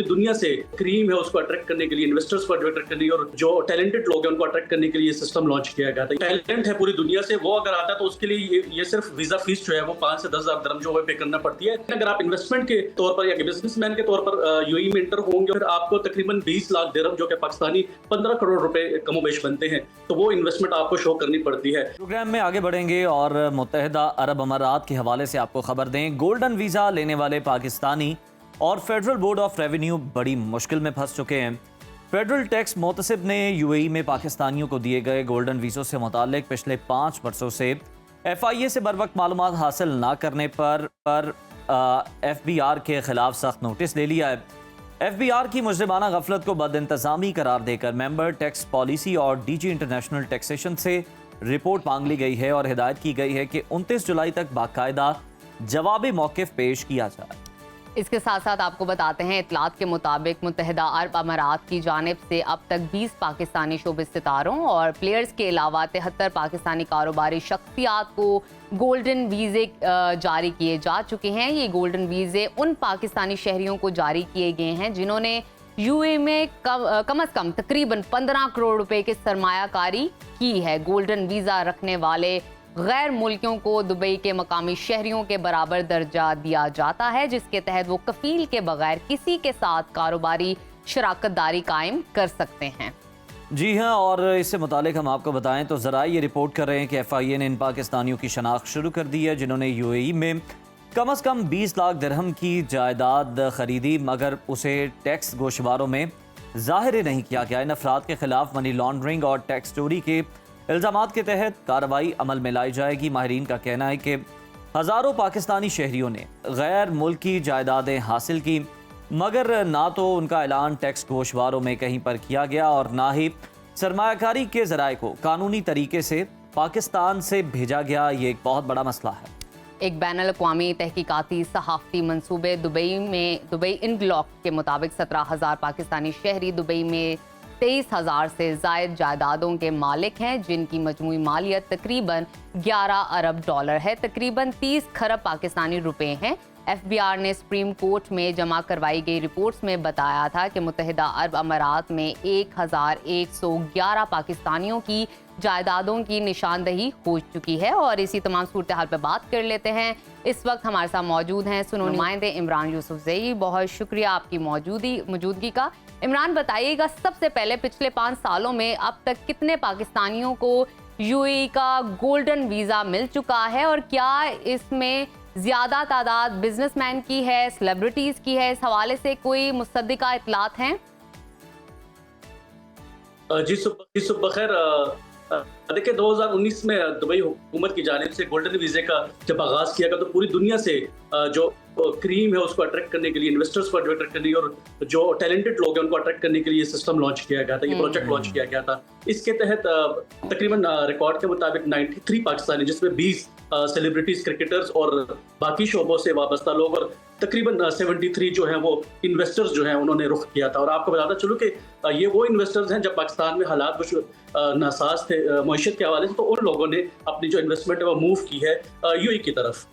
दुनिया से क्रीम है उसको अट्रैक्ट करने के लिए, इन्वेस्टर्स को अट्रैक्ट करने के लिए और जो टैलेंटेड लोग हैं उनको अट्रैक्ट करने के लिए सिस्टम लॉन्च किया गया था। टैलेंट है पूरी दुनिया से, वो अगर आता है तो उसके लिए ये सिर्फ वीजा फीस जो है वो 5 से 10 हज़ार दिरहम जो है पे करना पड़ती है। अगर आप इन्वेस्टमेंट के तौर पर या बिजनेसमैन के तौर पर यूएई में इंटर होंगे फिर आपको तकरीबन 20 लाख दिरहम जो कि पाकिस्तानी 15 करोड़ रुपए कमोबेश बनते हैं, तो वो इन्वेस्टमेंट आपको शो करनी पड़ती है। प्रोग्राम में आगे बढ़ेंगे और मुत्तहिदा अरब अमारात के हवाले से आपको खबर दें। गोल्डन वीज़ा लेने वाले पाकिस्तानी और फेडरल बोर्ड ऑफ रेवेन्यू बड़ी मुश्किल में फंस चुके हैं। फेडरल टैक्स मोतसिब ने यूएई में पाकिस्तानियों को दिए गए गोल्डन वीज़ों से मुताल्लिक पिछले 5 वर्षों से FIA से बर वक्त मालूमात हासिल ना करने पर FBR के खिलाफ सख्त नोटिस ले लिया है। FBR की मुजरिमाना गफलत को बदइंतजामी करार देकर मेंबर टैक्स पॉलिसी और DG इंटरनेशनल टैक्सेशन से रिपोर्ट मांग ली गई है और हिदायत की गई है कि 29 जुलाई तक बाकायदा जवाबी मौक़िफ़ पेश किया जाए। इसके साथ साथ आपको बताते हैं, इतलात के मुताबिक मुत्तहिदा अरब अमारात की जानिब से अब तक 20 पाकिस्तानी शोबिस सितारों और प्लेयर्स के अलावा 73 पाकिस्तानी कारोबारी शख्सियात को गोल्डन वीज़े जारी किए जा चुके हैं। ये गोल्डन वीज़े उन पाकिस्तानी शहरियों को जारी किए गए हैं जिन्होंने यूएई में कम अज़ कम तकरीबन 15 करोड़ रुपए की सरमायाकारी की है। गोल्डन वीज़ा रखने वाले गैर मुल्कियों को दुबई के मकामी शहरियों के बराबर दर्जा दिया जाता है, जिसके तहत वो कफील के बगैर किसी के साथ कारोबारी शराकतदारी कायम कर सकते हैं। जी हाँ, और इससे मुतालिक हम आपको बताएं तो ज़राए ये रिपोर्ट कर रहे हैं कि FIA ने इन पाकिस्तानियों की शनाख्त शुरू कर दी है जिन्होंने यूएई में कम अज़ कम 20 लाख दिरहम की जायदाद खरीदी, मगर उसे टैक्स गोशवारों में ज़ाहिर नहीं किया गया। इन अफराद के खिलाफ मनी लॉन्ड्रिंग और टैक्स चोरी के इल्ज़ामात के तहत कार्रवाई अमल में लाई जाएगी। माहिरीन का कहना है कि हज़ारों पाकिस्तानी शहरियों ने गैर मुल्की जायदादें हासिल की, मगर ना तो उनका ऐलान टैक्स गोशवारों में कहीं पर किया गया और ना ही सरमायाकारी के ज़राए को कानूनी तरीके से पाकिस्तान से भेजा गया। ये एक बहुत बड़ा मसला है। एक बैनुल-अक़वामी तहकीकाती सहाफ़ती मंसूबे दुबई इनग्लॉक के मुताबिक 17,000 पाकिस्तानी शहरी दुबई में 23,000 से ज़ायद जायदादों के मालिक हैं, जिनकी मजमूई मालियत तकरीबन 11 अरब डॉलर है, तकरीबन 30 खरब पाकिस्तानी रुपए हैं। FBR ने सुप्रीम कोर्ट में जमा करवाई गई रिपोर्ट्स में बताया था कि मुत्तहिदा अरब अमारात में 1111 पाकिस्तानियों की जायदादों की निशानदही हो चुकी है। और इसी तमाम सूरत हाल पर बात कर लेते हैं। इस वक्त हमारे साथ मौजूद हैं सुनो नुमाइंदे इमरान यूसुफजई। बहुत शुक्रिया आपकी मौजूदगी का। इमरान, बताइएगा सबसे पहले पिछले 5 सालों में अब तक कितने पाकिस्तानियों को यूएई का गोल्डन वीज़ा मिल चुका है और क्या इसमें ज़्यादा तादाद बिजनेसमैन की है, सेलिब्रिटीज़ की है? इस हवाले से कोई मुसद्दिका इतलात हैं? जी सुबह खैर। देखिए 2019 में दुबई हुकूमत की जानिब से गोल्डन वीज़े का जब आगाज़ किया गया तो पूरी दुनिया से जो क्रीम है उसको अट्रैक्ट करने के लिए, इन्वेस्टर्स को अट्रैक्ट करने के लिए और जो टैलेंटेड लोग हैं उनको अट्रैक्ट करने के लिए सिस्टम लॉन्च किया गया था, ये प्रोजेक्ट लॉन्च किया गया था। इसके तहत तकरीबन रिकॉर्ड के मुताबिक 93 पाकिस्तानी, जिसमें 20 सेलिब्रिटीज, क्रिकेटर्स और बाकी शोबों से वाबस्ता लोग और तकरीबन 73 जो हैं वो इन्वेस्टर्स जो हैं उन्होंने रुख किया था। और आपको बताता चलो कि ये वो इन्वेस्टर्स हैं जब पाकिस्तान में हालात कुछ नासाज थे मईशत के हवाले से, तो उन लोगों ने अपनी जो इन्वेस्टमेंट है वो मूव की है यूएई की तरफ।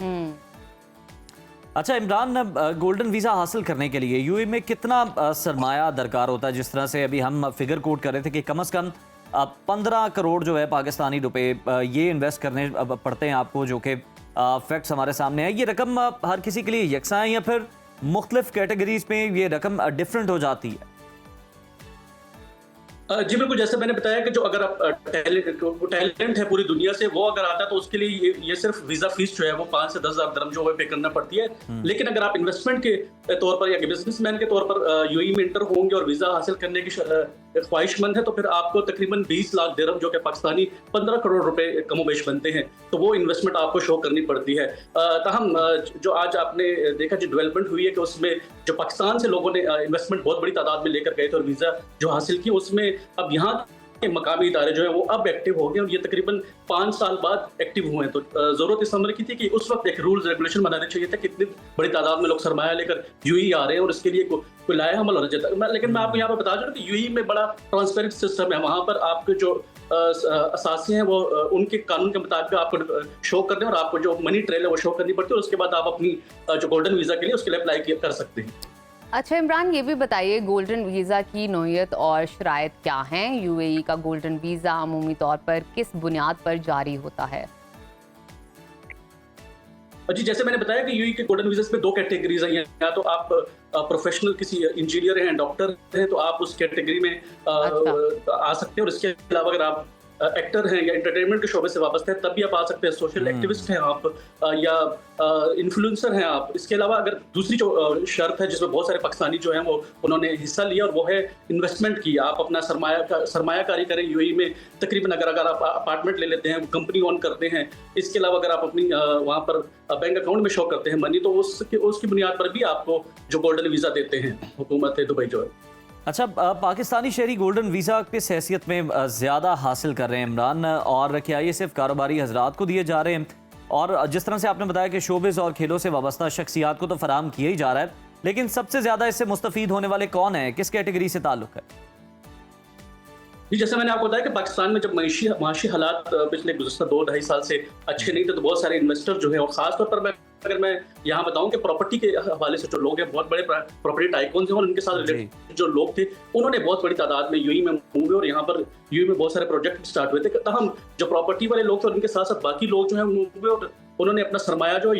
अच्छा इमरान, गोल्डन वीज़ा हासिल करने के लिए यूएई में कितना सरमाया दरकार होता है? जिस तरह से अभी हम फिगर कोट कर रहे थे कि कम से कम 15 करोड़ जो है पाकिस्तानी रुपए ये इन्वेस्ट करने पड़ते हैं आपको, जो कि फैक्ट्स हमारे सामने है। ये रकम हर किसी के लिए यकसा है या फिर मुख्तलिफ कैटेगरीज में ये रकम डिफरेंट हो जाती है? जी बिल्कुल, जैसे मैंने बताया कि जो अगर आप टैलेंट है पूरी दुनिया से, वो अगर आता है तो उसके लिए ये सिर्फ वीजा फीस जो है वो 5 से 10 हज़ार दिरहम जो है पे करना पड़ती है। लेकिन अगर आप इन्वेस्टमेंट के तौर पर या बिजनेसमैन के तौर पर यूएई में इंटर होंगे और वीजा हासिल करने की ख्वाहिशमंद है तो फिर आपको तकरीबन 20 लाख दिरहम जो कि पाकिस्तानी 15 करोड़ रुपए कमोबेश बनते हैं, तो वो इन्वेस्टमेंट आपको शो करनी पड़ती है। ताहम जो आज आपने देखा जो डेवलपमेंट हुई है कि उसमें जो पाकिस्तान से लोगों ने इन्वेस्टमेंट बहुत बड़ी तादाद में लेकर गए थे और वीजा जो हासिल की, उसमें अब यहाँ के मकामी इदारे जो है वो अब एक्टिव हो गए और ये तकरीबन 5 साल बाद एक्टिव हुए हैं। तो जरूरत इस अमर की थी कि उस वक्त एक रूल्स रेगुलेशन बनाने चाहिए था कि इतनी बड़ी तादाद में लोग सरमाया लेकर यूएई आ रहे हैं और इसके लिए कोई लाया हमल होना चाहिए। लेकिन मैं आपको यहाँ पर बता दूं कि यूएई में बड़ा ट्रांसपेरेंट सिस्टम है। वहाँ पर आपके जो असासी हैं वो उनके कानून के मुताबिक आपको शो करने और आपको जो मनी ट्रेल है वो शो करनी पड़ती है और उसके बाद आप अपनी जो गोल्डन वीजा के लिए उसके लिए अप्लाई कर सकते हैं। अच्छा इमरान, ये भी बताइए गोल्डन वीज़ा की नौइयत और शराइत क्या हैं? यूएई का गोल्डन वीज़ा अमूमी तौर पर किस बुनियाद पर जारी होता है? जी, जैसे मैंने बताया कि यूएई के गोल्डन वीज़ा में 2 कैटेगरीज हैं। या तो आप प्रोफेशनल किसी इंजीनियर हैं, डॉक्टर हैं, तो आप उस कैटेगरी में अच्छा। आ सकते हैं। और इसके अलावा अगर आप एक्टर हैं या एंटरटेनमेंट के शोबे से वाबस्ते हैं, तब भी आप आ सकते हैं। सोशल एक्टिविस्ट हैं आप, या इन्फ्लुएंसर हैं आप। इसके अलावा अगर दूसरी जो शर्त है जिसमें बहुत सारे पाकिस्तानी जो हैं वो उन्होंने हिस्सा लिया, और वो है इन्वेस्टमेंट की। आप अपना सरमायाकारी करें यूएई में। तकरीबन अगर आप अपार्टमेंट ले लेते हैं, कंपनी ऑन करते हैं, इसके अलावा अगर आप अपनी वहाँ पर बैंक अकाउंट में शो करते हैं मनी, तो उसकी बुनियाद पर भी आपको जो गोल्डन वीज़ा देते हैं हुकूमत दुबई जो है। अच्छा, पाकिस्तानी शहरी गोल्डन वीज़ा किस हैसियत में ज़्यादा हासिल कर रहे हैं इमरान, और क्या ये सिर्फ कारोबारी हजरात को दिए जा रहे हैं? और जिस तरह से आपने बताया कि शोबिज़ और खेलों से वाबस्ता शख्सियात को तो फराम किया ही जा रहा है, लेकिन सबसे ज़्यादा इससे मुस्तफ़ीद होने वाले कौन हैं? किस कैटेगरी से ताल्लुक़ है? जी, जैसे मैंने आपको बताया कि पाकिस्तान में जब माशी हालात पिछले गुज़श्ता 2-2.5 साल से अच्छे नहीं थे, तो बहुत सारे इन्वेस्टर जो हैं, और ख़ासतौर पर अगर मैं यहाँ बताऊं कि प्रॉपर्टी के हवाले से जो लोग हैं, बहुत बड़े प्रॉपर्टी टाइकून्स हैं, और उनके साथ रिलेटेड जो लोग थे, उन्होंने बहुत बड़ी तादाद में यूएई में मूव हुए, और यहाँ पर यूएई में बहुत सारे प्रोजेक्ट स्टार्ट हुए थे। तहम जो प्रॉपर्टी वाले लोग थे, उनके साथ साथ बाकी लोग जो हैं मूव हुए, और उन्होंने अपना सरमाया जो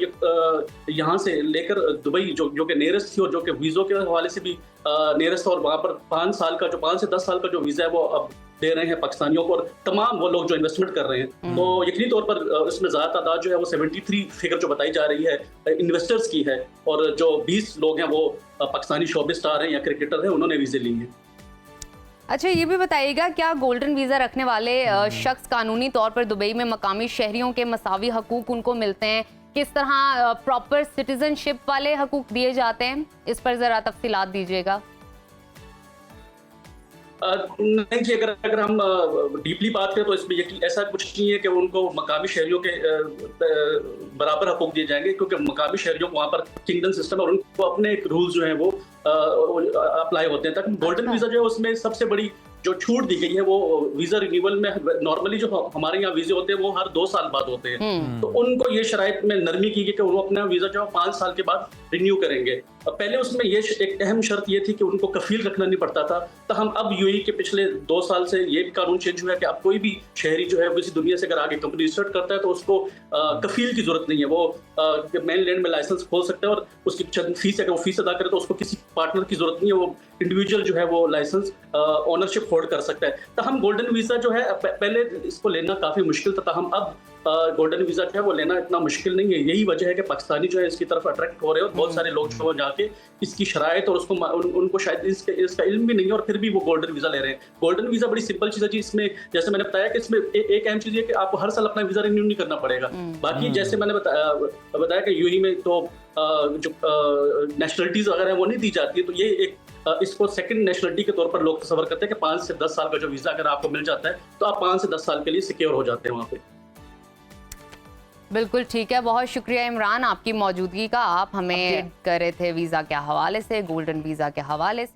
यहाँ से लेकर दुबई जो कि नियरेस्ट थी, और जो कि वीज़ों के हवाले से भी नियरेस्ट, और वहाँ पर 5 से 10 साल का जो वीज़ा है वो अब दे रहे हैं पाकिस्तानियों को, और तमाम वो लोग जो इन्वेस्टमेंट कर रहे हैं। तो यकीनी तौर पर इसमें ज़्यादा तादाद जो है वो 73 फिगर जो बताई जा रही है इन्वेस्टर्स की है, और जो 20 लोग हैं वो पाकिस्तानी शोबे स्टार हैं या क्रिकेटर हैं, उन्होंने वीज़े लिए हैं। अच्छा, ये भी बताइएगा, क्या गोल्डन वीज़ा रखने वाले शख्स कानूनी तौर पर दुबई में मकामी शहरियों के मसावी हकूक उनको मिलते हैं? किस तरह प्रॉपर सिटीजनशिप वाले हकूक दिए जाते हैं? इस पर ज़रा तफसीलात दीजिएगा। नहीं जी, अगर हम डीपली बात करें तो इसमें ऐसा कुछ नहीं है कि उनको मकामी शहरियों के बराबर हकूक दिए जाएंगे, क्योंकि मकामी शहरियों को वहाँ पर किंगडम सिस्टम है, और उनको अपने एक रूल्स जो हैं वो अप्लाई होते हैं। तक गोल्डन वीज़ा जो है उसमें सबसे बड़ी जो छूट दी गई है वो वीज़ा रिन्यूअल में। नॉर्मली जो हमारे यहाँ वीज़े होते हैं वो हर 2 साल बाद होते हैं, तो उनको ये शराइत में नरमी की गई कि वो अपना वीज़ा जो है 5 साल के बाद रिन्यू करेंगे। पहले उसमें ये एक अहम शर्त ये थी कि उनको कफील रखना नहीं पड़ता था। तो हम अब यूएई के पिछले 2 साल से ये भी कानून चेंज हुआ है कि अब कोई भी शहरी जो है किसी दुनिया से अगर आगे कंपनी रजिस्टर्ड करता है, तो उसको कफील की जरूरत नहीं है। वो मेन लैंड में लाइसेंस खोल सकता है, और उसकी चंद फीस अगर वो फीस अदा करे तो उसको किसी पार्टनर की जरूरत नहीं है। वो इंडिविजुअल जो है वो लाइसेंस ओनरशिप होल्ड कर सकता है। तो हम गोल्डन वीज़ा जो है पहले इसको लेना काफ़ी मुश्किल था, हम अब गोल्डन वीज़ा जो है वो लेना इतना मुश्किल नहीं है। यही वजह है कि पाकिस्तानी जो है इसकी तरफ अट्रैक्ट हो रहे हैं, और बहुत सारे लोग जो जाके इसकी शराइत और उसको उनको शायद इसका इल्म भी नहीं है, और फिर भी वो गोल्डन वीज़ा ले रहे हैं। गोल्डन वीज़ा बड़ी सिंपल चीज़ है जी। इसमें जैसे मैंने बताया कि इसमें एक अहम चीज़ है कि आपको हर साल अपना वीज़ा रिन्यू नहीं करना पड़ेगा। बाकी जैसे मैंने बताया कि यूएई में तो जो नेशनलिटीज़ वगैरह है वो नहीं दी जाती है, तो ये एक इसको सेकंड नेशनलिटी के तौर पर लोग तस्वर करते हैं कि 5 से 10 साल का जो वीज़ा अगर आपको मिल जाता है, तो आप 5 से 10 साल के लिए सिक्योर हो जाते हैं वहाँ पे। बिल्कुल ठीक है, बहुत शुक्रिया इमरान आपकी मौजूदगी का। आप हमें कर रहे थे वीज़ा के हवाले से, गोल्डन वीज़ा के हवाले से।